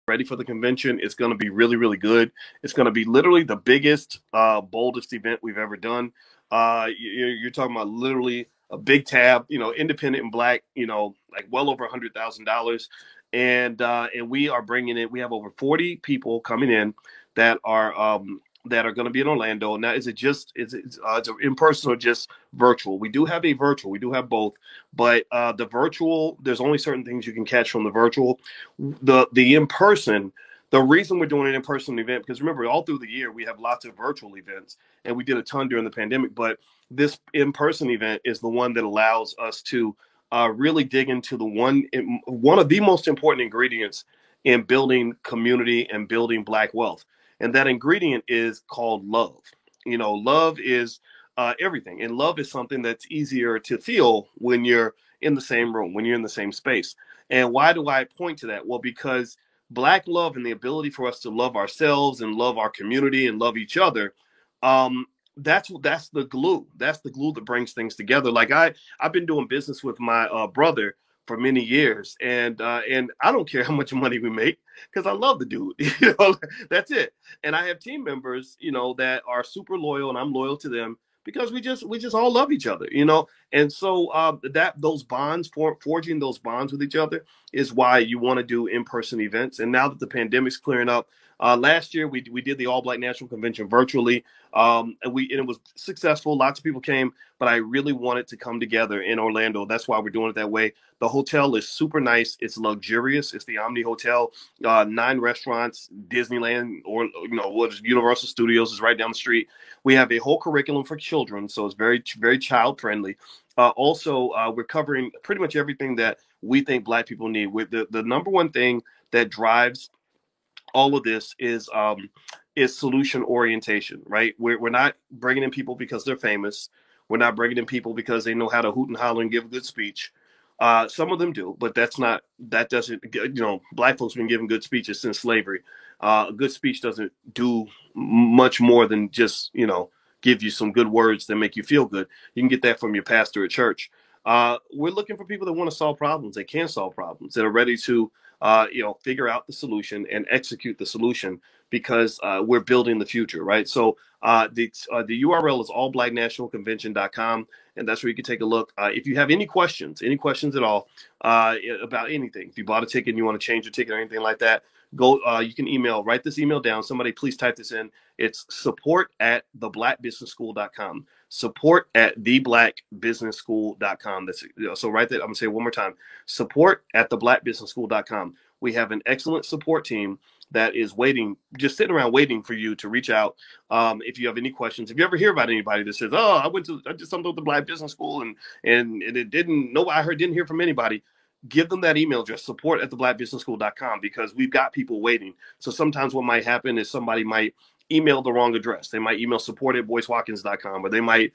ready for the convention. It's going to be really, really good. It's going to be literally the biggest, boldest event we've ever done. You're talking about literally a big tab, independent and black, like well over $100,000. And we are bringing in, we have over 40 people coming in that are going to be in Orlando. Now, is it in person or just virtual? We do have a virtual. We do have both, but the virtual, there's only certain things you can catch from the virtual. The in person, the reason we're doing an in person event, because remember, all through the year we have lots of virtual events, and we did a ton during the pandemic. But this in person event is the one that allows us to really dig into one of the most important ingredients in building community and building Black wealth, and that ingredient is called love. Love is everything, and love is something that's easier to feel when you're in the same room, when you're in the same space. And why do I point to that? Well, because Black love and the ability for us to love ourselves and love our community and love each other, um, that's the glue. That's the glue that brings things together. Like I've been doing business with my brother for many years, and I don't care how much money we make because I love the dude. That's it. And I have team members, that are super loyal, and I'm loyal to them because we just all love each other. And so that those bonds, forging those bonds with each other, is why you want to do in-person events. And now that the pandemic's clearing up, last year we did the All Black National Convention virtually, and it was successful. Lots of people came, but I really wanted to come together in Orlando. That's why we're doing it that way. The hotel is super nice. It's luxurious. It's the Omni Hotel. 9 restaurants, Disneyland, or what Universal Studios is right down the street. We have a whole curriculum for children, so it's very, very child friendly. Also, we're covering pretty much everything that we think Black people need. With the number one thing that drives all of this is solution orientation, right? We're not bringing in people because they're famous. We're not bringing in people because they know how to hoot and holler and give a good speech. Some of them do, but that doesn't, Black folks have been giving good speeches since slavery. A good speech doesn't do much more than just, give you some good words that make you feel good. You can get that from your pastor at church. We're looking for people that want to solve problems. They can solve problems, that are ready to, figure out the solution and execute the solution, because we're building the future, right? So the URL is allblacknationalconvention.com, and that's where you can take a look. If you have any questions at all about anything, if you bought a ticket and you want to change your ticket or anything like that, go. You can write this email down. Somebody please type this in. It's support@theblackbusinessschool.com. Support@theblackbusinessschool.com. So write that. I'm gonna say it one more time. Support@theblackbusinessschool.com. We have an excellent support team that is waiting, just sitting around waiting for you to reach out. If you have any questions, if you ever hear about anybody that says, "Oh, I did something with the Black Business School and it didn't, no, I didn't hear from anybody," give them that email address, support@theblackbusinessschool.com, because we've got people waiting. So sometimes what might happen is somebody might email the wrong address. They might email support@boycewatkins.com, or they might,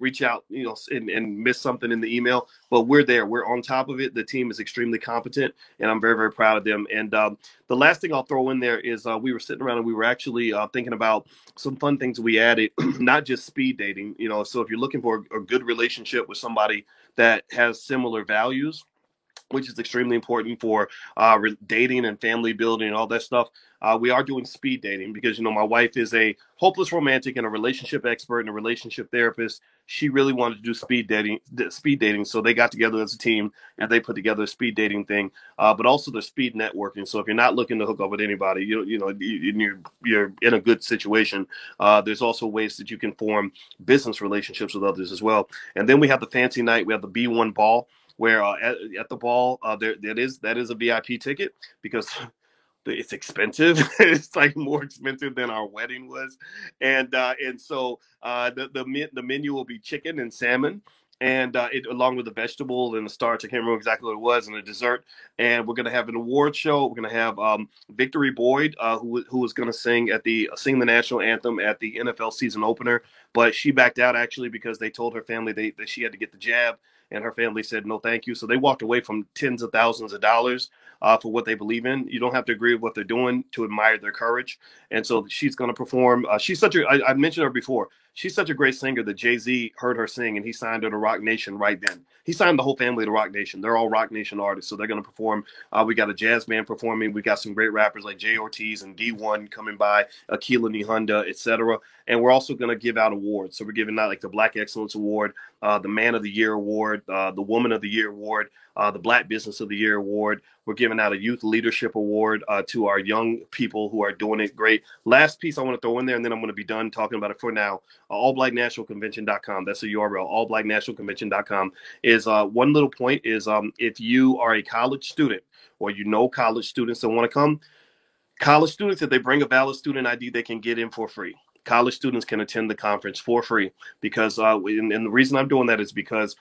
reach out, and miss something in the email. But we're there. We're on top of it. The team is extremely competent, and I'm very, very proud of them. And the last thing I'll throw in there is we were sitting around and we were actually thinking about some fun things we added, not just speed dating. So if you're looking for a good relationship with somebody that has similar values, which is extremely important for dating and family building and all that stuff. We are doing speed dating because, my wife is a hopeless romantic and a relationship expert and a relationship therapist. She really wanted to do speed dating. So they got together as a team and they put together a speed dating thing, but also the speed networking. So if you're not looking to hook up with anybody, you're in a good situation. There's also ways that you can form business relationships with others as well. And then we have the fancy night. We have the B1 ball, where at the ball, that is a VIP ticket, because it's expensive. It's like more expensive than our wedding was, and so the menu will be chicken and salmon, and along with the vegetable and the starch. I can't remember exactly what it was, and the dessert. And we're gonna have an award show. We're gonna have Victory Boyd, who is gonna sing the national anthem at the NFL season opener, but she backed out actually because they told her family that she had to get the jab. And her family said, no, thank you. So they walked away from tens of thousands of dollars for what they believe in. You don't have to agree with what they're doing to admire their courage. And so she's going to perform. She's I mentioned her before. She's such a great singer that Jay-Z heard her sing and he signed her to Rock Nation right then. He signed the whole family to Rock Nation. They're all Rock Nation artists, so they're going to perform. We got a jazz band performing. We got some great rappers like Jay Ortiz and D1 coming by, Akila Nihonda, etc. And we're also going to give out awards. So we're giving out like the Black Excellence Award, the Man of the Year Award, the Woman of the Year Award, the Black Business of the Year Award. We're giving out a Youth Leadership Award to our young people who are doing it great. Last piece I want to throw in there, and then I'm going to be done talking about it for now. Allblacknationalconvention.com. That's the URL. Allblacknationalconvention.com is one little point is if you are a college student or you know college students that want to come, college students, if they bring a valid student ID, they can get in for free. College students can attend the conference for free because, and the reason I'm doing that is because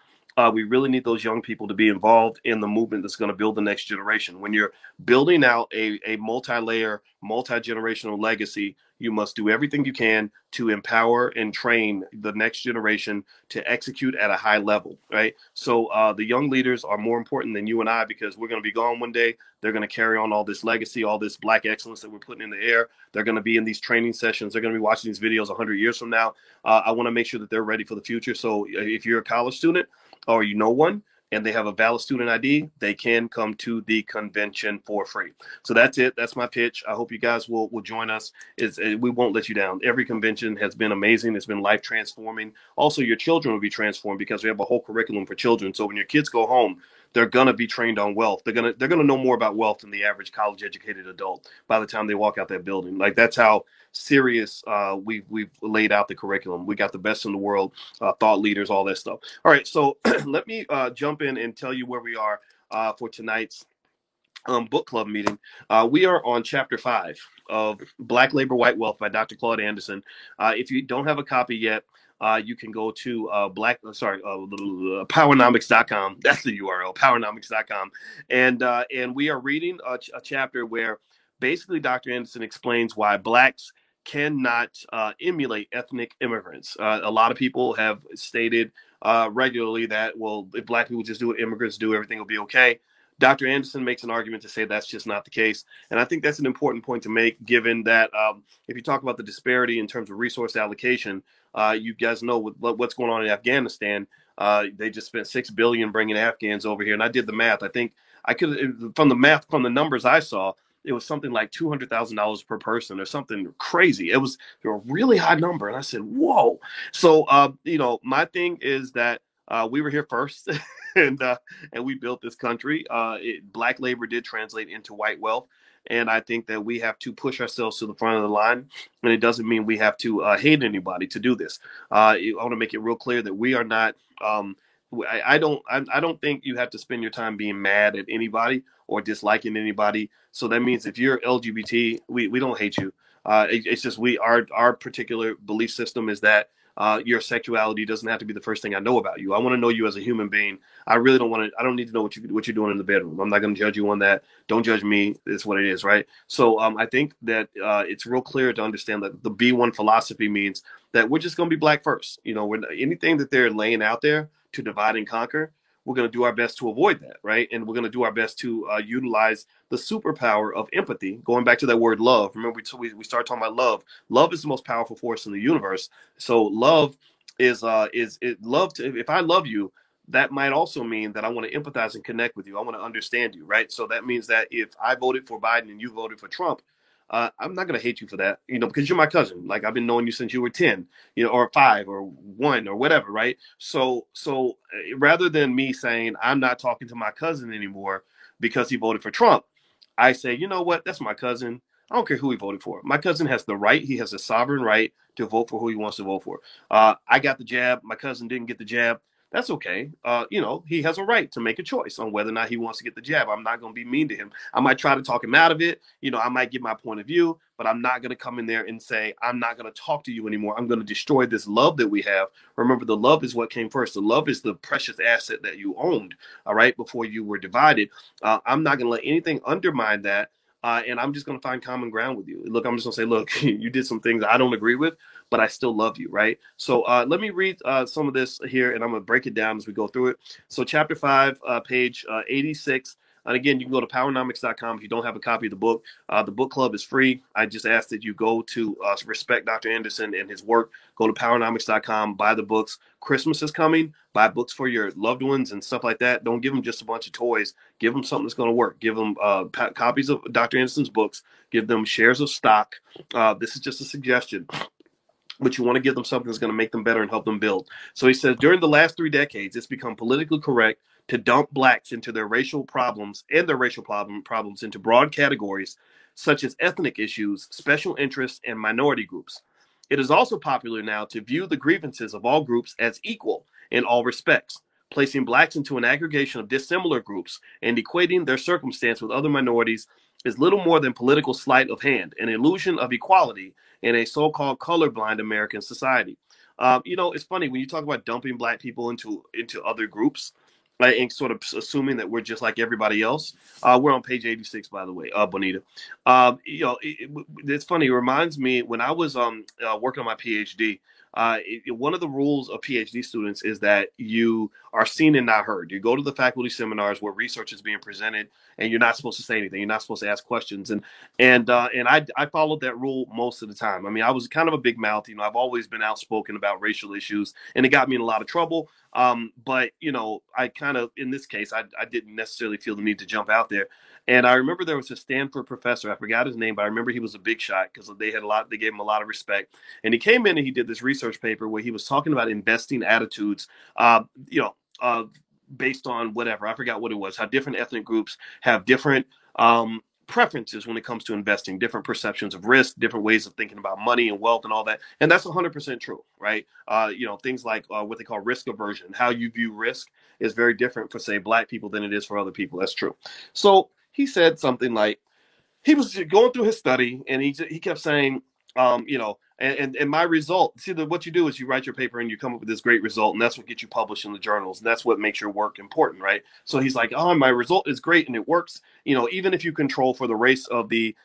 we really need those young people to be involved in the movement that's going to build the next generation. When you're building out a multi-layer, multi-generational legacy, you must do everything you can to empower and train the next generation to execute at a high level, right? So the young leaders are more important than you and I because we're going to be gone one day. They're going to carry on all this legacy, all this Black excellence that we're putting in the air. They're going to be in these training sessions. They're going to be watching these videos 100 years from now. I want to make sure that they're ready for the future. So if you're a college student, or you know one, and they have a valid student ID, they can come to the convention for free. So that's it. That's my pitch. I hope you guys will join us. We won't let you down. Every convention has been amazing. It's been life transforming. Also, your children will be transformed because we have a whole curriculum for children. So when your kids go home, they're gonna be trained on wealth. They're gonna know more about wealth than the average college educated adult by the time they walk out that building. Like that's how serious we've laid out the curriculum. We got the best in the world, thought leaders, all that stuff. All right, so let me jump in and tell you where we are for tonight's book club meeting. We are on chapter 5 of Black Labor, White Wealth by Dr. Claude Anderson. If you don't have a copy yet, you can go to powernomics.com. That's the URL, powernomics.com. And we are reading a chapter where basically Dr. Anderson explains why Blacks cannot emulate ethnic immigrants. A lot of people have stated regularly that, well, if Black people just do what immigrants do, everything will be okay. Dr. Anderson makes an argument to say that's just not the case. And I think that's an important point to make, given that if you talk about the disparity in terms of resource allocation, you guys know what's going on in Afghanistan. They just spent $6 billion bringing Afghans over here. And I did the math. I think I could, from the numbers I saw, it was something like $200,000 per person or something crazy. It was a really high number. And I said, whoa. So, my thing is that we were here first. and we built this country. Black labor did translate into white wealth, and I think that we have to push ourselves to the front of the line. And it doesn't mean we have to hate anybody to do this. I want to make it real clear that we are not. I don't think you have to spend your time being mad at anybody or disliking anybody. So that means if you're LGBT, we don't hate you. It's just our particular belief system is that your sexuality doesn't have to be the first thing I know about you. I want to know you as a human being. I really don't want to. I don't need to know what you're doing in the bedroom. I'm not going to judge you on that. Don't judge me. It's what it is, right? So I think that it's real clear to understand that the B1 philosophy means that we're just going to be Black first. Anything that they're laying out there to divide and conquer, we're going to do our best to avoid that, right? And we're going to do our best to utilize the superpower of empathy. Going back to that word love. Remember, we started talking about love. Love is the most powerful force in the universe. So love is love. If I love you, that might also mean that I want to empathize and connect with you. I want to understand you, right? So that means that if I voted for Biden and you voted for Trump, I'm not going to hate you for that, because you're my cousin. Like I've been knowing you since you were 10, or 5 or 1 or whatever, right? So rather than me saying I'm not talking to my cousin anymore because he voted for Trump, I say, you know what? That's my cousin. I don't care who he voted for. My cousin has the right. He has a sovereign right to vote for who he wants to vote for. I got the jab. My cousin didn't get the jab. That's okay. He has a right to make a choice on whether or not he wants to get the jab. I'm not going to be mean to him. I might try to talk him out of it. I might give my point of view, but I'm not going to come in there and say, I'm not going to talk to you anymore. I'm going to destroy this love that we have. Remember, the love is what came first. The love is the precious asset that you owned, all right, before you were divided. I'm not going to let anything undermine that. And I'm just going to find common ground with you. Look, I'm just going to say, look, you did some things I don't agree with, but I still love you, right? So let me read some of this here, and I'm going to break it down as we go through it. So chapter 5, page 86, And again, you can go to powernomics.com if you don't have a copy of the book. The book club is free. I just ask that you go to respect Dr. Anderson and his work. Go to powernomics.com, buy the books. Christmas is coming. Buy books for your loved ones and stuff like that. Don't give them just a bunch of toys. Give them something that's going to work. Give them copies of Dr. Anderson's books. Give them shares of stock. This is just a suggestion, but you want to give them something that's going to make them better and help them build. So he says, during the last 3 decades, it's become politically correct to dump blacks into their racial problems and their racial problems into broad categories such as ethnic issues, special interests, and minority groups. It is also popular now to view the grievances of all groups as equal in all respects, placing blacks into an aggregation of dissimilar groups and equating their circumstance with other minorities is little more than political sleight of hand, an illusion of equality in a so-called colorblind American society. It's funny when you talk about dumping black people into other groups, right, and sort of assuming that we're just like everybody else. We're on page 86, by the way, Bonita. It's funny. It reminds me when I was working on my PhD. One of the rules of PhD students is that you are seen and not heard. You go to the faculty seminars where research is being presented, and you're not supposed to say anything. You're not supposed to ask questions. And I followed that rule most of the time. I mean, I was kind of a big mouth. I've always been outspoken about racial issues, and it got me in a lot of trouble. But I kind of, in this case, I didn't necessarily feel the need to jump out there. And I remember there was a Stanford professor. I forgot his name, but I remember he was a big shot because they gave him a lot of respect. And he came in and he did this research paper where he was talking about investing attitudes, based on whatever, I forgot what it was, how different ethnic groups have different preferences when it comes to investing, different perceptions of risk, different ways of thinking about money and wealth and all that. And that's 100% true, right? Things like what they call risk aversion, how you view risk is very different for, say, black people than it is for other people. That's true. So he said something like, he was going through his study and he kept saying, and my result, see, what you do is you write your paper and you come up with this great result, and that's what gets you published in the journals, and that's what makes your work important, right? So he's like, oh, my result is great and it works, even if you control for the race of the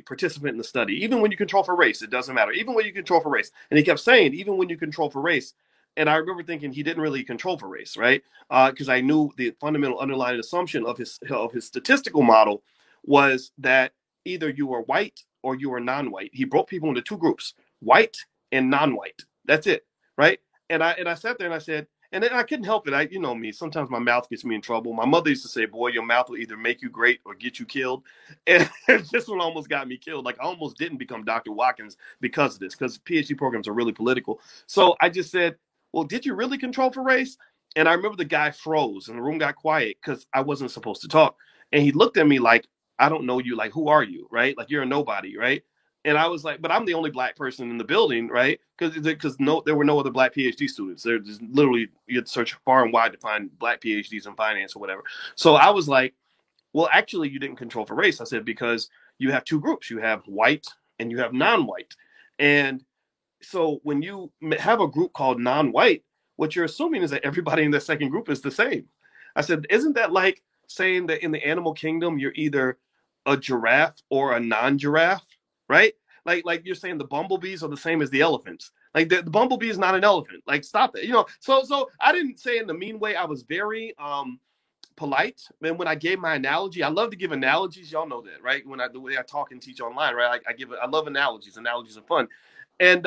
participant in the study, even when you control for race, it doesn't matter, even when you control for race. And he kept saying, even when you control for race. And I remember thinking he didn't really control for race, right? Because I knew the fundamental underlying assumption of his statistical model was that either you were white or you were non-white. He broke people into 2 groups, white and non-white. That's it, right? And I sat there and I said, and then I couldn't help it. You know me. Sometimes my mouth gets me in trouble. My mother used to say, "Boy, your mouth will either make you great or get you killed." And this one almost got me killed. Like I almost didn't become Dr. Watkins because of this, because PhD programs are really political. So I just said, "Well, did you really control for race?" And I remember the guy froze and the room got quiet because I wasn't supposed to talk. And he looked at me like, I don't know you. Like, who are you? Right? Like, you're a nobody, right? And I was like, but I'm the only black person in the building, right? Because there were no other black PhD students. There's literally, you had to search far and wide to find black PhDs in finance or whatever. So I was like, well, actually, you didn't control for race. I said, because you have 2 groups. You have white and you have non-white. And so when you have a group called non-white, what you're assuming is that everybody in the second group is the same. I said, isn't that like saying that in the animal kingdom, you're either a giraffe or a non-giraffe, right? Like you're saying the bumblebees are the same as the elephants. Like the bumblebee is not an elephant. Like stop it. So I didn't say it in the mean way. I was very polite. And when I gave my analogy, I love to give analogies. Y'all know that, right? The way I talk and teach online, right? I love analogies. Analogies are fun. And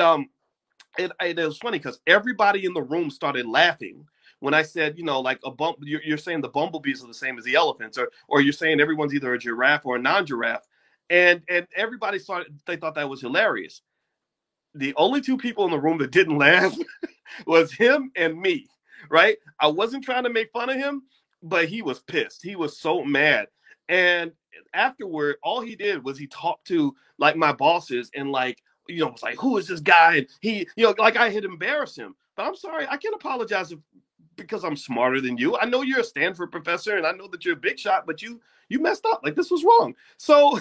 it was funny because everybody in the room started laughing when I said, like you're saying the bumblebees are the same as the elephants, or you're saying everyone's either a giraffe or a non-giraffe, and everybody they thought that was hilarious. The only 2 people in the room that didn't laugh was him and me, right? I wasn't trying to make fun of him, but he was pissed. He was so mad. And afterward, all he did was he talked to like my bosses and like, was like, who is this guy? And he, like I had embarrassed him. But I'm sorry, I can't apologize because I'm smarter than you. I know you're a Stanford professor and I know that you're a big shot, but you messed up. Like this was wrong. So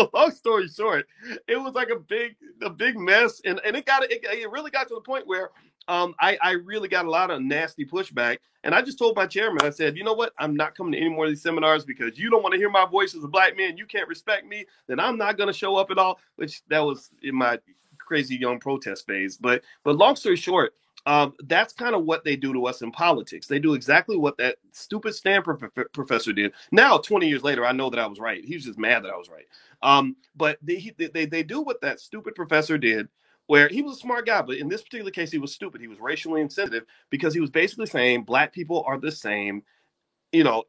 long story short, it was like a big mess. And it really got to the point where I really got a lot of nasty pushback. And I just told my chairman, I said, you know what? I'm not coming to any more of these seminars because you don't want to hear my voice as a black man. You can't respect me. Then I'm not going to show up at all, which that was in my crazy young protest phase. But long story short, That's kind of what they do to us in politics. They do exactly what that stupid Stanford professor did. Now, 20 years later, I know that I was right. He was just mad that I was right. But they do what that stupid professor did, where he was a smart guy, but in this particular case, he was stupid. He was racially insensitive because he was basically saying black people are the same,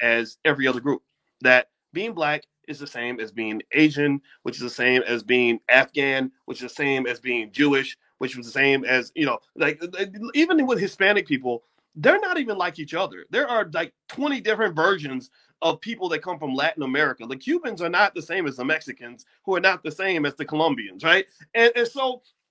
as every other group. That being black is the same as being Asian, which is the same as being Afghan, which is the same as being Jewish, which was the same as, like even with Hispanic people, they're not even like each other. There are like 20 different versions of people that come from Latin America. The Cubans are not the same as the Mexicans, who are not the same as the Colombians, right? And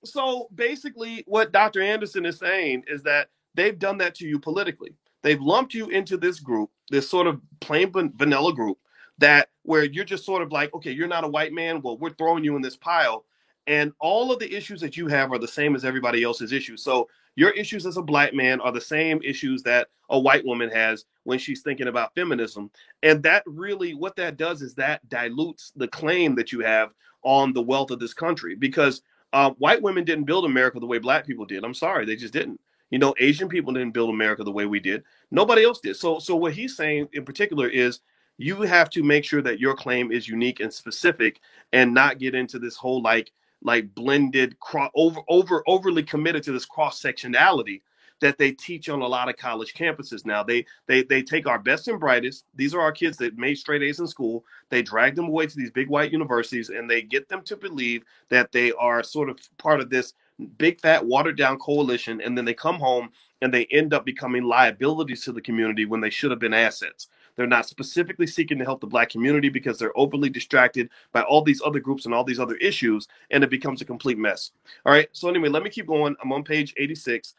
so basically what Dr. Anderson is saying is that they've done that to you politically. They've lumped you into this group, this sort of plain vanilla group that where you're just sort of like, okay, you're not a white man. Well, we're throwing you in this pile. And all of the issues that you have are the same as everybody else's issues. So your issues as a black man are the same issues that a white woman has when she's thinking about feminism. And that really, what that does is that dilutes the claim that you have on the wealth of this country because white women didn't build America the way black people did. I'm sorry, they just didn't. Asian people didn't build America the way we did. Nobody else did. So what he's saying in particular is you have to make sure that your claim is unique and specific and not get into this whole like blended overly committed to this cross sectionality that they teach on a lot of college campuses now. They take our best and brightest. These are our kids that made straight A's in school. They drag them away to these big white universities and they get them to believe that they are sort of part of this big fat watered down coalition, and then they come home and they end up becoming liabilities to the community when they should have been assets. They're not specifically seeking to help the black community because they're overly distracted by all these other groups and all these other issues, and it becomes a complete mess. All right. So anyway, let me keep going. I'm on page 86.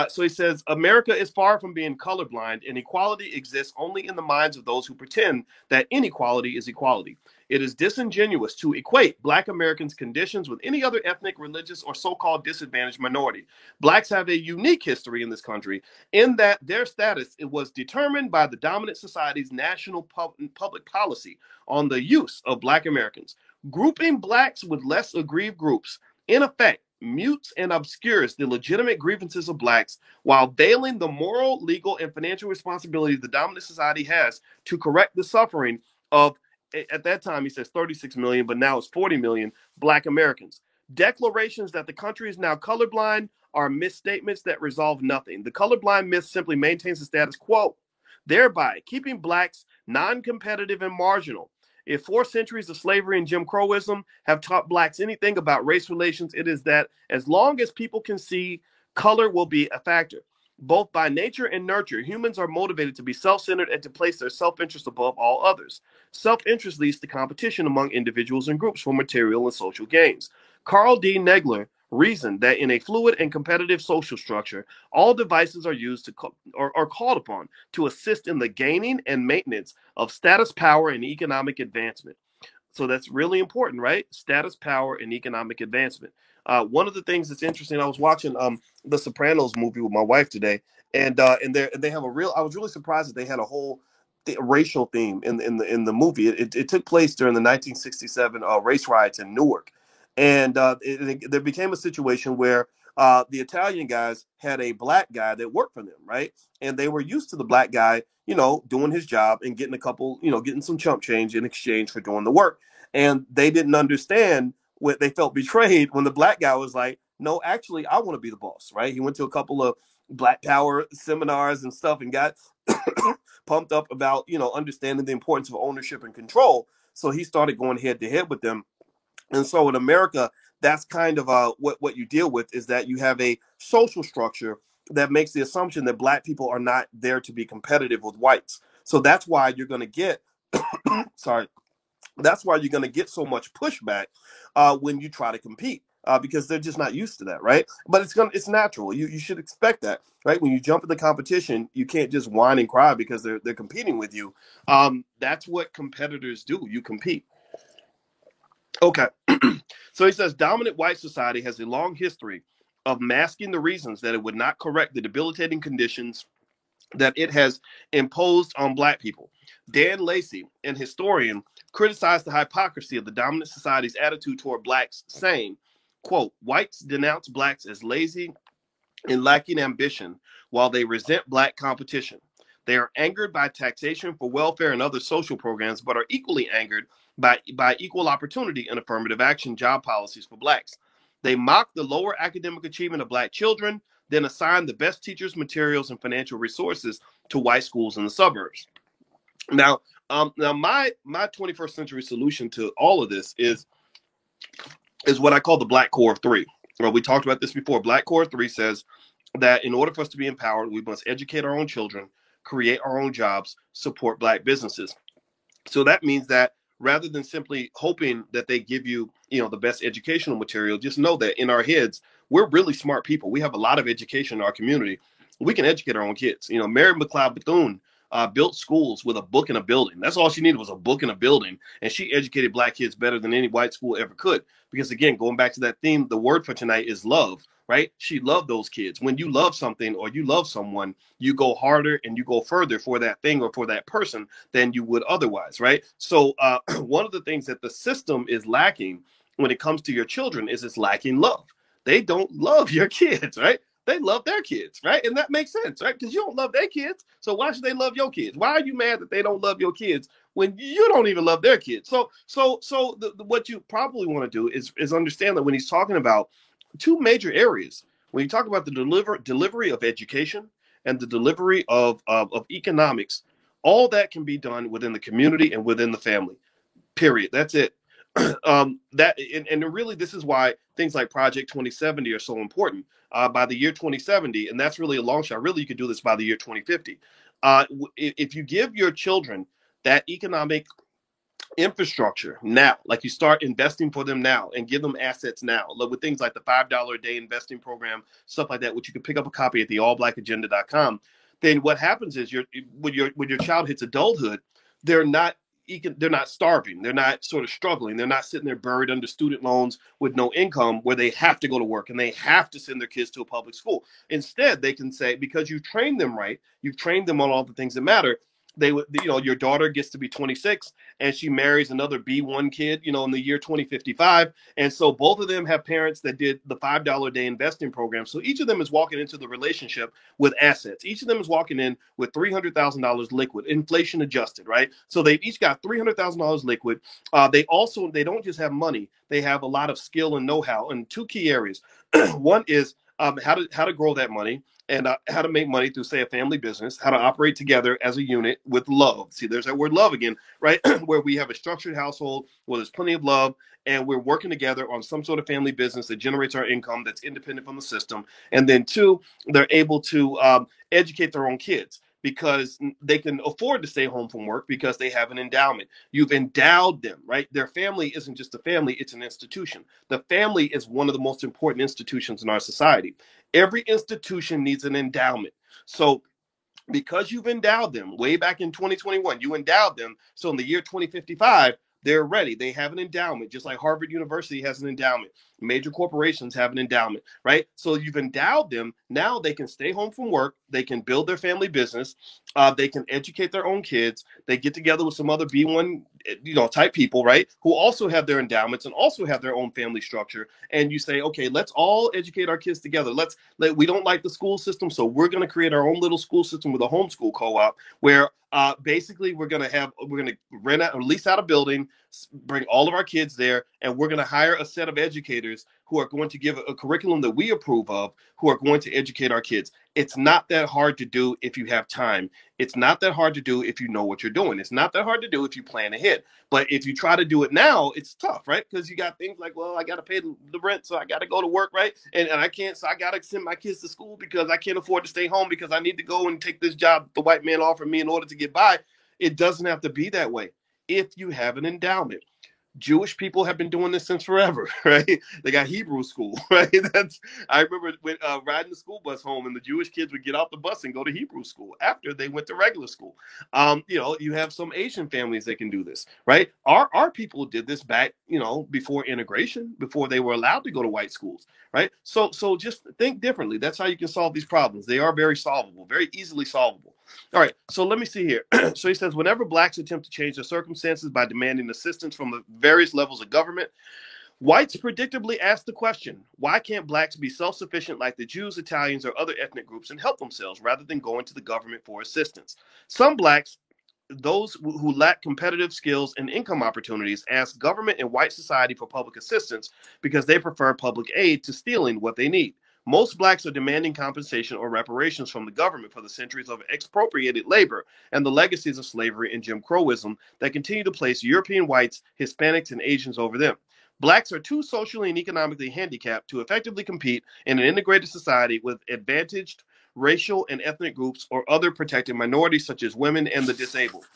So he says, America is far from being colorblind, and equality exists only in the minds of those who pretend that inequality is equality. It is disingenuous to equate Black Americans' conditions with any other ethnic, religious, or so-called disadvantaged minority. Blacks have a unique history in this country in that their status it was determined by the dominant society's national public policy on the use of Black Americans. Grouping Blacks with less aggrieved groups, in effect, mutes and obscures the legitimate grievances of Blacks while veiling the moral, legal, and financial responsibility the dominant society has to correct the suffering of, at that time, he says 36 million, but now it's 40 million Black Americans. Declarations that the country is now colorblind are misstatements that resolve nothing. The colorblind myth simply maintains the status quo, thereby keeping Blacks non-competitive and marginal. If 4 centuries of slavery and Jim Crowism have taught Blacks anything about race relations, it is that as long as people can see, color will be a factor. Both by nature and nurture, humans are motivated to be self-centered and to place their self-interest above all others. Self-interest leads to competition among individuals and groups for material and social gains. Carl D. Nagler reasoned that in a fluid and competitive social structure, all devices are used to or called upon to assist in the gaining and maintenance of status, power, and economic advancement. So that's really important, right? Status, power, and economic advancement. One of the things that's interesting, I was watching the Sopranos movie with my wife today, and they have a real. I was really surprised that they had a whole racial theme in the movie. It took place during the 1967 race riots in Newark, and there became a situation where the Italian guys had a black guy that worked for them, right? And they were used to the black guy, doing his job and getting a couple, getting some chump change in exchange for doing the work. And they didn't understand what they felt betrayed when the black guy was like, no, actually, I want to be the boss, right? He went to a couple of Black Power seminars and stuff and got pumped up about, understanding the importance of ownership and control. So he started going head to head with them. And so in America, that's kind of what you deal with is that you have a social structure that makes the assumption that black people are not there to be competitive with whites. So that's why you're going to get, sorry, that's why you're going to get so much pushback when you try to compete. Because they're just not used to that, right? But it's natural. You should expect that, right? When you jump in the competition, you can't just whine and cry because they're competing with you. That's what competitors do. You compete. Okay. So he says dominant white society has a long history of masking the reasons that it would not correct the debilitating conditions that it has imposed on black people. Dan Lacey, an historian, criticized the hypocrisy of the dominant society's attitude toward blacks, saying, quote, whites denounce blacks as lazy, and lacking ambition, while they resent Black competition. They are angered by taxation for welfare and other social programs, but are equally angered by equal opportunity and affirmative action job policies for Blacks. They mock the lower academic achievement of Black children, then assign the best teachers, materials, and financial resources to white schools in the suburbs. Now, my 21st century solution to all of this is what I call the Black Core of Three. Well, we talked about this before. Black Core of Three says that in order for us to be empowered, we must educate our own children, create our own jobs, support Black businesses. So that means that rather than simply hoping that they give you, the best educational material, just know that in our heads, we're really smart people. We have a lot of education in our community. We can educate our own kids. Mary McLeod Bethune built schools with a book and a building. That's all she needed was a book and a building. And she educated Black kids better than any white school ever could. Because again, going back to that theme, the word for tonight is love, right? She loved those kids. When you love something or you love someone, you go harder and you go further for that thing or for that person than you would otherwise, right? So one of the things that the system is lacking when it comes to your children is it's lacking love. They don't love your kids, right? They love their kids, right? And that makes sense, right? Because you don't love their kids. So why should they love your kids? Why are you mad that they don't love your kids when you don't even love their kids? What you probably want to do is understand that when he's talking about two major areas, when you talk about the delivery of education and the delivery of economics, all that can be done within the community and within the family. Period. That's it. And really, this is why things like Project 2070 are so important. By the year 2070, and that's really a long shot. Really, you could do this by the year 2050. If you give your children that economic infrastructure now, like you start investing for them now and give them assets now, with things like the $5 a day investing program, stuff like that, which you can pick up a copy at the allblackagenda.com. Then what happens is when your child hits adulthood, they're not they're not starving. They're not sort of struggling. They're not sitting there buried under student loans with no income where they have to go to work and they have to send their kids to a public school. Instead, they can say, because you've trained them right, you've trained them on all the things that matter. They would, your daughter gets to be 26 and she marries another B1 kid, in the year 2055. And so both of them have parents that did the $5 a day investing program. So each of them is walking into the relationship with assets. Each of them is walking in with $300,000 liquid, inflation adjusted, right? So they've each got $300,000 liquid. They don't just have money, they have a lot of skill and know-how in two key areas. One is how to grow that money and how to make money through, say, a family business, how to operate together as a unit with love. See, there's that word love again, right? Where we have a structured household where there's plenty of love and we're working together on some sort of family business that generates our income that's independent from the system. And then two, they're able to educate their own kids because they can afford to stay home from work because they have an endowment. You've endowed them, right? Their family isn't just a family, it's an institution. The family is one of the most important institutions in our society. Every institution needs an endowment. So because you've endowed them way back in 2021, you endowed them. So in the year 2055, they're ready. They have an endowment, just like Harvard University has an endowment. Major corporations have an endowment, right? So you've endowed them. Now they can stay home from work. They can build their family business. They can educate their own kids. They get together with some other B1, type people, right? Who also have their endowments and also have their own family structure. And you say, okay, let's all educate our kids together. We don't like the school system, so we're going to create our own little school system with a homeschool co-op where basically we're going to rent out or lease out a building, bring all of our kids there, and we're going to hire a set of educators who are going to give a curriculum that we approve of, who are going to educate our kids. It's not that hard to do if you have time. It's not that hard to do if you know what you're doing. It's not that hard to do if you plan ahead. But if you try to do it now, it's tough, right? Because you got things like, well, I got to pay the rent, so I got to go to work, right? And I can't, so I got to send my kids to school because I can't afford to stay home because I need to go and take this job that the white man offered me in order to get by. It doesn't have to be that way if you have an endowment. Jewish people have been doing this since forever, right? They got Hebrew school, right? I remember riding the school bus home, and the Jewish kids would get off the bus and go to Hebrew school after they went to regular school. You have some Asian families that can do this, right? Our people did this back, before integration, before they were allowed to go to white schools, right? So just think differently. That's how you can solve these problems. They are very solvable, very easily solvable. All right, so let me see here. So he says, whenever blacks attempt to change their circumstances by demanding assistance from the various levels of government, Whites predictably asked the question, why can't blacks be self-sufficient like the Jews, Italians, or other ethnic groups and help themselves rather than going to the government for assistance? Some blacks, those who lack competitive skills and income opportunities, ask government and white society for public assistance because they prefer public aid to stealing what they need. Most blacks are demanding compensation or reparations from the government for the centuries of expropriated labor and the legacies of slavery and Jim Crowism that continue to place European whites, Hispanics, and Asians over them. Blacks are too socially and economically handicapped to effectively compete in an integrated society with advantaged racial and ethnic groups or other protected minorities such as women and the disabled.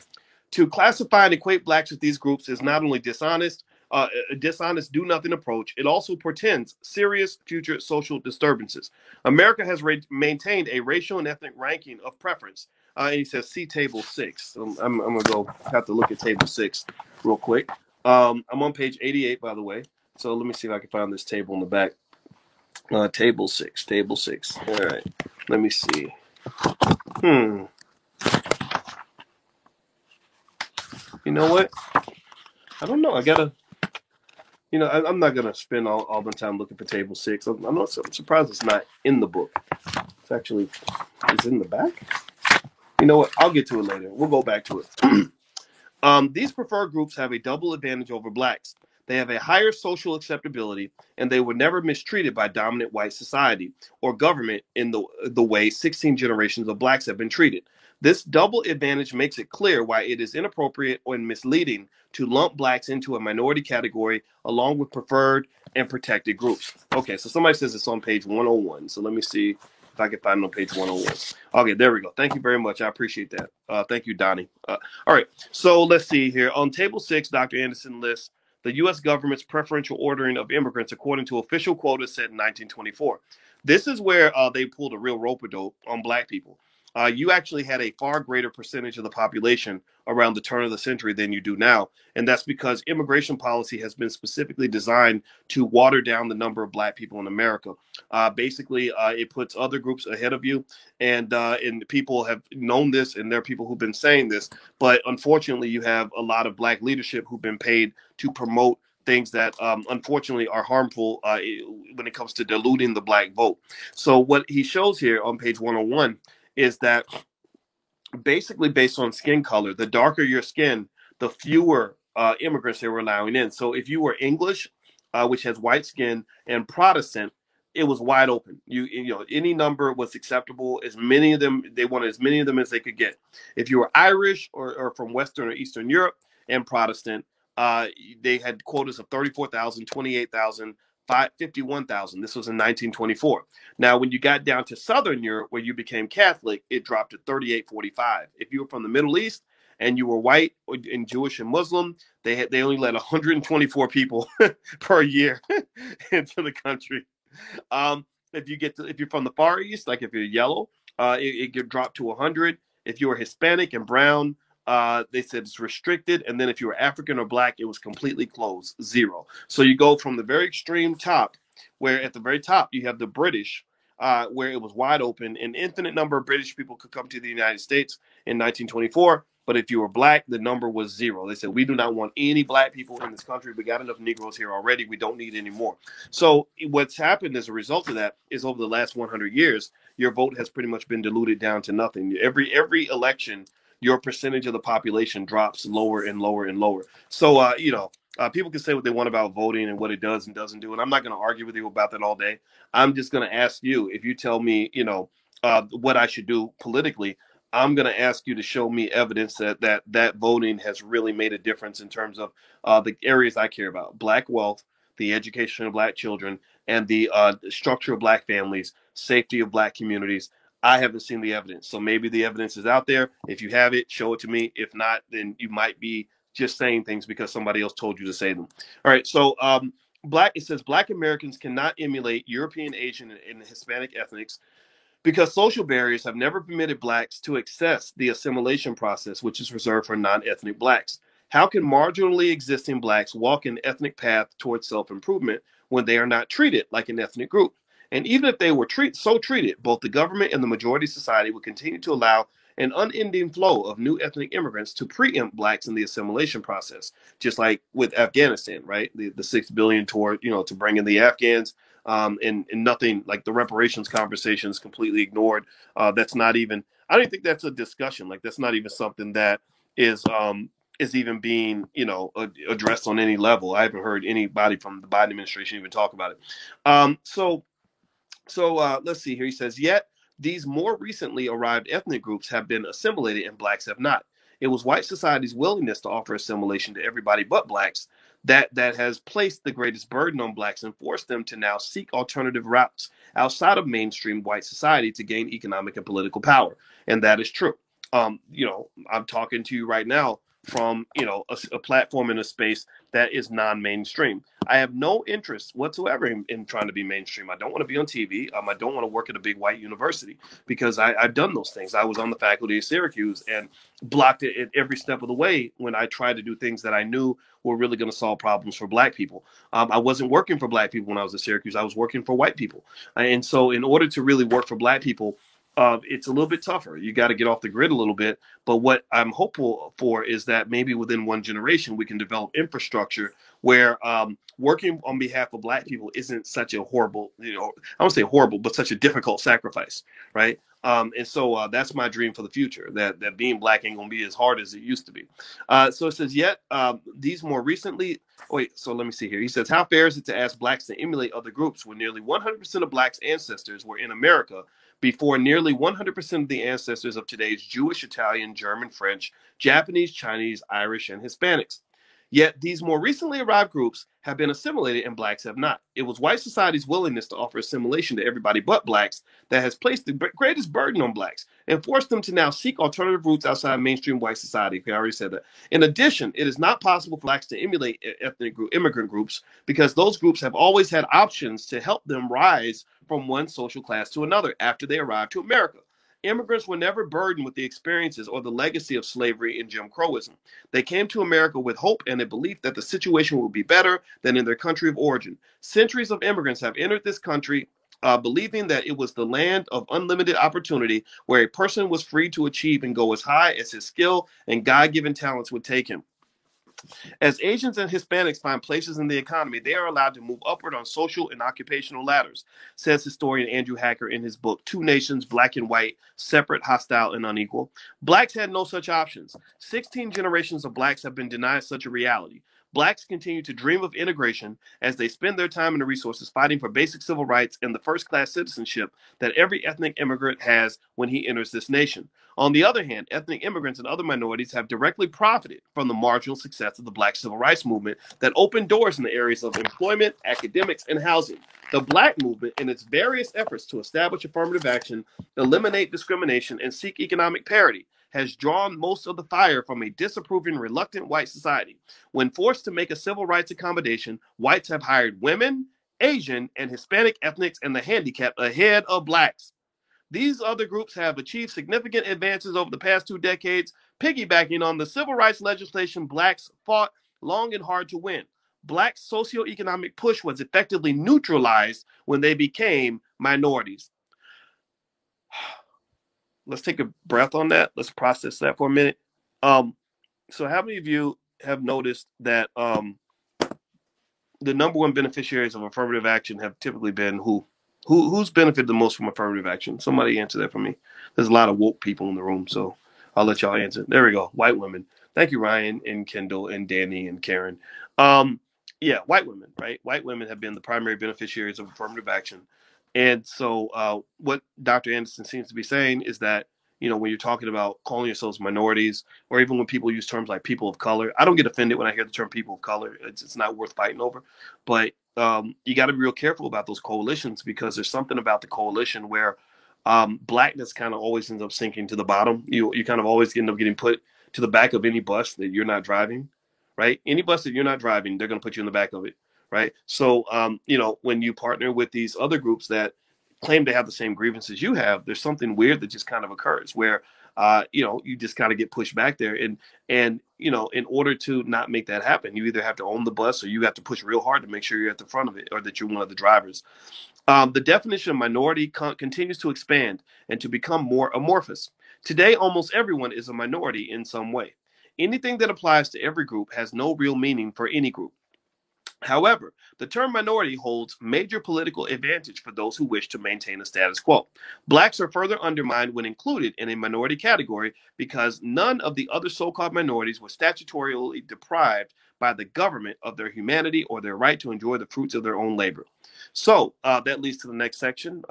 To classify and equate blacks with these groups is not only a dishonest do nothing approach, it also portends serious future social disturbances. America has maintained a racial and ethnic ranking of preference. And he says, see table 6. I'm going to go have to look at table 6 real quick. I'm on page 88, by the way. So let me see if I can find this table in the back. Table 6, table 6. All right. Let me see. You know what? I don't know. I gotta. I'm not gonna spend all the time looking for table 6. I'm surprised it's not in the book. It's actually it's in the back. You know what? I'll get to it later. We'll go back to it. These preferred groups have a double advantage over blacks. They have a higher social acceptability, and they were never mistreated by dominant white society or government in the way 16 generations of blacks have been treated. This double advantage makes it clear why it is inappropriate or misleading to lump blacks into a minority category along with preferred and protected groups. Okay, so somebody says it's on page 101. So let me see if I can find it on page 101. Okay, there we go. Thank you very much. I appreciate that. Thank you, Donnie. All right, so let's see here. On table 6, Dr. Anderson lists the U.S. government's preferential ordering of immigrants according to official quotas set in 1924. This is where they pulled a real rope-a-dope on black people. You actually had a far greater percentage of the population around the turn of the century than you do now. And that's because immigration policy has been specifically designed to water down the number of black people in America. Basically, it puts other groups ahead of you. And people have known this, and there are people who've been saying this. But unfortunately, you have a lot of black leadership who've been paid to promote things that unfortunately are harmful when it comes to diluting the black vote. So what he shows here on page 101 is that basically based on skin color, the darker your skin, the fewer immigrants they were allowing in. So if you were English, which has white skin, and Protestant, it was wide open. Any number was acceptable. As many of them, they wanted as many of them as they could get. If you were Irish or from Western or Eastern Europe and Protestant, they had quotas of 34,000, 28,000, 51,000. This was in 1924. Now, when you got down to Southern Europe, where you became Catholic, it dropped to 3845. If you were from the Middle East and you were white and Jewish and Muslim, they only let 124 people per year into the country. If you're from the Far East, like if you're yellow, it could drop to 100. If you were Hispanic and brown, they said it's restricted. And then if you were African or black, it was completely closed, 0. So you go from the very extreme top, where at the very top you have the British, where it was wide open. An infinite number of British people could come to the United States in 1924. But if you were black, the number was 0. They said, we do not want any black people in this country. We got enough Negroes here already. We don't need any more. So what's happened as a result of that is over the last 100 years, your vote has pretty much been diluted down to nothing. Every election, your percentage of the population drops lower and lower and lower. So, people can say what they want about voting and what it does and doesn't do. And I'm not going to argue with you about that all day. I'm just going to ask you, if you tell me, what I should do politically, I'm going to ask you to show me evidence that voting has really made a difference in terms of the areas I care about: black wealth, the education of black children, and the structure of black families, safety of black communities. I haven't seen the evidence. So maybe the evidence is out there. If you have it, show it to me. If not, then you might be just saying things because somebody else told you to say them. All right. So it says black Americans cannot emulate European, Asian, and Hispanic ethnics because social barriers have never permitted blacks to access the assimilation process, which is reserved for non-ethnic blacks. How can marginally existing blacks walk an ethnic path towards self-improvement when they are not treated like an ethnic group? And even if they were so treated, both the government and the majority society would continue to allow an unending flow of new ethnic immigrants to preempt blacks in the assimilation process, just like with Afghanistan, right? The 6 billion toward, to bring in the Afghans, and nothing like the reparations conversation is completely ignored. That's not even. I don't think that's a discussion. Like that's not even something that is even being addressed on any level. I haven't heard anybody from the Biden administration even talk about it. So let's see here. He says, yet these more recently arrived ethnic groups have been assimilated and blacks have not. It was white society's willingness to offer assimilation to everybody but blacks that has placed the greatest burden on blacks and forced them to now seek alternative routes outside of mainstream white society to gain economic and political power. And that is true. I'm talking to you right now from a platform in a space that is non-mainstream. I have no interest whatsoever in trying to be mainstream. I don't want to be on TV. I don't want to work at a big white university because I've done those things. I was on the faculty of Syracuse and blocked it at every step of the way when I tried to do things that I knew were really going to solve problems for black people. I wasn't working for black people when I was at Syracuse. I was working for white people. And so in order to really work for black people, it's a little bit tougher. You got to get off the grid a little bit. But what I'm hopeful for is that maybe within one generation, we can develop infrastructure where working on behalf of black people isn't such a horrible, I won't say horrible, but such a difficult sacrifice, right? And so that's my dream for the future, that being black ain't going to be as hard as it used to be. So it says, yet these more recently, wait, so let me see here. He says, how fair is it to ask blacks to emulate other groups when nearly 100% of blacks' ancestors were in America before nearly 100% of the ancestors of today's Jewish, Italian, German, French, Japanese, Chinese, Irish, and Hispanics? Yet these more recently arrived groups have been assimilated and blacks have not. It was white society's willingness to offer assimilation to everybody but blacks that has placed the greatest burden on blacks and forced them to now seek alternative routes outside mainstream white society. I already said that. In addition, it is not possible for blacks to emulate ethnic immigrant groups because those groups have always had options to help them rise from one social class to another after they arrived to America. Immigrants were never burdened with the experiences or the legacy of slavery and Jim Crowism. They came to America with hope and a belief that the situation would be better than in their country of origin. Centuries of immigrants have entered this country believing that it was the land of unlimited opportunity where a person was free to achieve and go as high as his skill and God given talents would take him. As Asians and Hispanics find places in the economy, they are allowed to move upward on social and occupational ladders, says historian Andrew Hacker in his book, Two Nations, Black and White, Separate, Hostile, and Unequal. Blacks had no such options. 16 generations of blacks have been denied such a reality. Blacks continue to dream of integration as they spend their time and resources fighting for basic civil rights and the first class citizenship that every ethnic immigrant has when he enters this nation. On the other hand, ethnic immigrants and other minorities have directly profited from the marginal success of the Black civil rights movement that opened doors in the areas of employment, academics, and housing. The Black movement, in its various efforts to establish affirmative action, eliminate discrimination, and seek economic parity, has drawn most of the fire from a disapproving, reluctant white society. When forced to make a civil rights accommodation, whites have hired women, Asian, and Hispanic ethnics and the handicapped ahead of blacks. These other groups have achieved significant advances over the past 2 decades, piggybacking on the civil rights legislation blacks fought long and hard to win. Blacks' socioeconomic push was effectively neutralized when they became minorities. Let's take a breath on that. Let's process that for a minute. So how many of you have noticed that the number one beneficiaries of affirmative action have typically been who? Who's benefited the most from affirmative action? Somebody answer that for me. There's a lot of woke people in the room, so I'll let y'all answer. There we go. White women. Thank you, Ryan and Kendall and Danny and Karen. Yeah, white women, right? White women have been the primary beneficiaries of affirmative action. And so what Dr. Anderson seems to be saying is that, when you're talking about calling yourselves minorities, or even when people use terms like people of color, I don't get offended when I hear the term people of color. It's not worth fighting over. But you got to be real careful about those coalitions because there's something about the coalition where blackness kind of always ends up sinking to the bottom. You kind of always end up getting put to the back of any bus that you're not driving, right? Any bus that you're not driving, they're going to put you in the back of it, right? So, when you partner with these other groups that claim to have the same grievances you have, there's something weird that just kind of occurs where, you just kind of get pushed back there. And, in order to not make that happen, you either have to own the bus or you have to push real hard to make sure you're at the front of it or that you're one of the drivers. The definition of minority continues to expand and to become more amorphous. Today, almost everyone is a minority in some way. Anything that applies to every group has no real meaning for any group. However, the term minority holds major political advantage for those who wish to maintain a status quo. Blacks are further undermined when included in a minority category because none of the other so called minorities were statutorily deprived by the government of their humanity or their right to enjoy the fruits of their own labor. So that leads to the next section.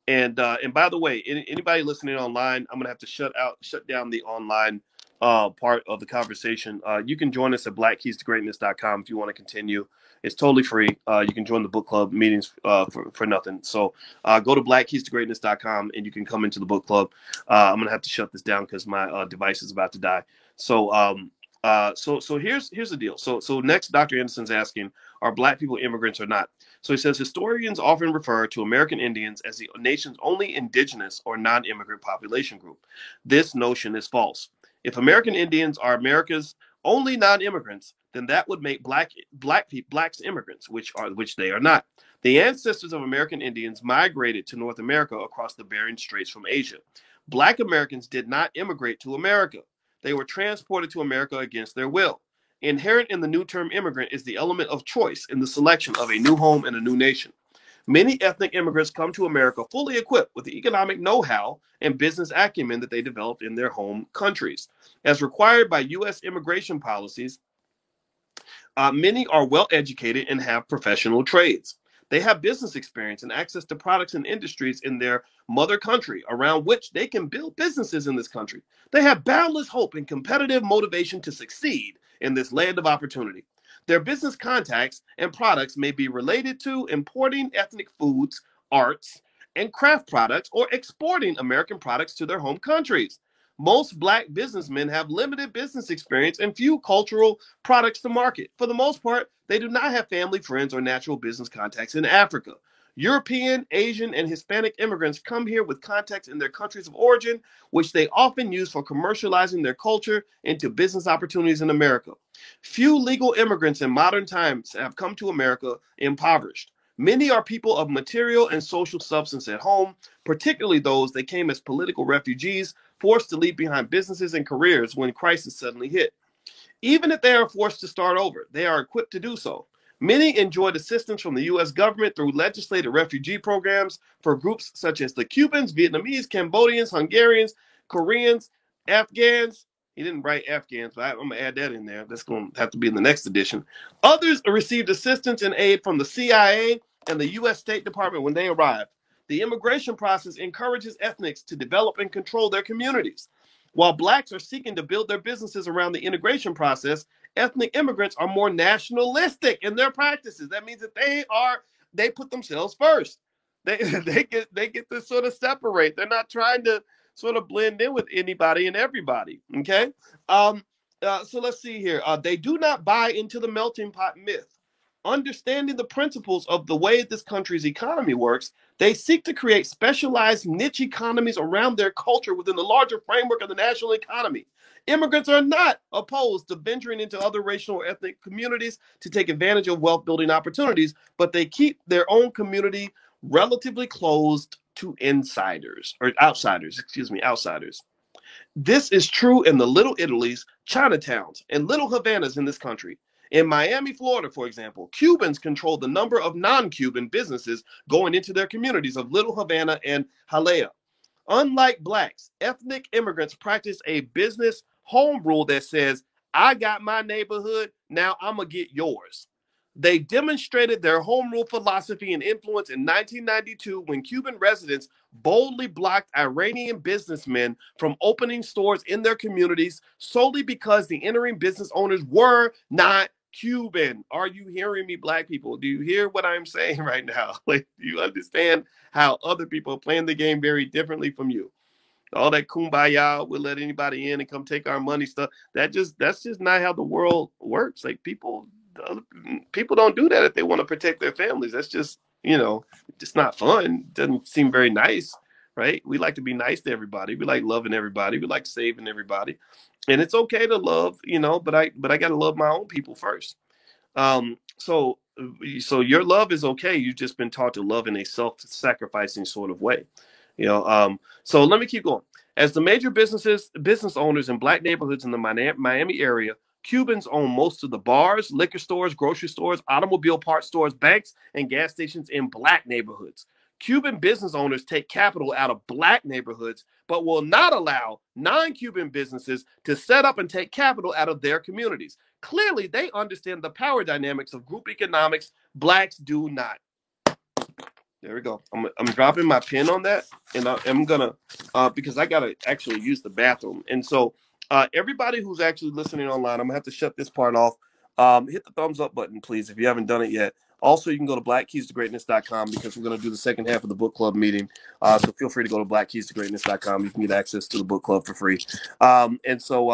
And by the way, anybody listening online, I'm gonna have to shut down the online part of the conversation. You can join us at blackkeystogreatness.com if you want to continue. It's totally free. You can join the book club meetings for nothing. So go to blackkeystogreatness.com and you can come into the book club. I'm gonna have to shut this down because my device is about to die. So here's the deal. So next, Dr. Anderson's asking, are Black people immigrants or not? So he says historians often refer to American Indians as the nation's only indigenous or non-immigrant population group. This notion is false. If American Indians are America's only non-immigrants, then that would make blacks immigrants, which they are not. The ancestors of American Indians migrated to North America across the Bering Straits from Asia. Black Americans did not immigrate to America. They were transported to America against their will. Inherent in the new term immigrant is the element of choice in the selection of a new home and a new nation. Many ethnic immigrants come to America fully equipped with the economic know-how and business acumen that they developed in their home countries. As required by U.S. immigration policies, many are well educated and have professional trades. They have business experience and access to products and industries in their mother country around which they can build businesses in this country. They have boundless hope and competitive motivation to succeed in this land of opportunity. Their business contacts and products may be related to importing ethnic foods, arts, and craft products or exporting American products to their home countries. Most Black businessmen have limited business experience and few cultural products to market. For the most part, they do not have family, friends, or natural business contacts in Africa. European, Asian, and Hispanic immigrants come here with contacts in their countries of origin, which they often use for commercializing their culture into business opportunities in America. Few legal immigrants in modern times have come to America impoverished. Many are people of material and social substance at home, particularly those that came as political refugees, forced to leave behind businesses and careers when crisis suddenly hit. Even if they are forced to start over, they are equipped to do so. Many enjoyed assistance from the U.S. government through legislated refugee programs for groups such as the Cubans, Vietnamese, Cambodians, Hungarians, Koreans, Afghans. He didn't write Afghans, but I'm going to add that in there. That's going to have to be in the next edition. Others received assistance and aid from the CIA and the U.S. State Department when they arrived. The immigration process encourages ethnics to develop and control their communities. While Blacks are seeking to build their businesses around the integration process, ethnic immigrants are more nationalistic in their practices. That means that they put themselves first. They they get to sort of separate. They're not trying to sort of blend in with anybody and everybody. Okay. So let's see here. They do not buy into the melting pot myth. Understanding the principles of the way this country's economy works, they seek to create specialized niche economies around their culture within the larger framework of the national economy. Immigrants are not opposed to venturing into other racial or ethnic communities to take advantage of wealth building opportunities, but they keep their own community relatively closed to outsiders. This is true in the Little Italies, Chinatowns, and Little Havanas in this country. In Miami, Florida, for example, Cubans control the number of non-Cuban businesses going into their communities of Little Havana and Hialeah. Unlike Blacks, ethnic immigrants practice a business home rule that says, I got my neighborhood, now I'm going to get yours. They demonstrated their home rule philosophy and influence in 1992 when Cuban residents boldly blocked Iranian businessmen from opening stores in their communities solely because the entering business owners were not Cuban. Are you hearing me, Black people? Do you hear what I'm saying right now? Like, do you understand how other people are playing the game very differently from you? All that kumbaya, we'll let anybody in and come take our money stuff. That's just not how the world works. Like people don't do that if they want to protect their families. That's just, just not fun. It doesn't seem very nice, right? We like to be nice to everybody. We like loving everybody. We like saving everybody. And it's okay to love, but I got to love my own people first. So your love is okay. You've just been taught to love in a self-sacrificing sort of way. So let me keep going. As the major business owners in black neighborhoods in the Miami area, Cubans own most of the bars, liquor stores, grocery stores, automobile parts stores, banks, and gas stations in black neighborhoods. Cuban business owners take capital out of black neighborhoods, but will not allow non Cuban businesses to set up and take capital out of their communities. Clearly, they understand the power dynamics of group economics. Blacks do not. There we go. I'm dropping my pin on that, and I'm gonna because I gotta actually use the bathroom. And so everybody who's actually listening online, I'm gonna have to shut this part off. Hit the thumbs up button, please, if you haven't done it yet. Also, you can go to blackkeystogreatness.com because we're going to do the second half of the book club meeting. So feel free to go to blackkeystogreatness.com. You can get access to the book club for free. So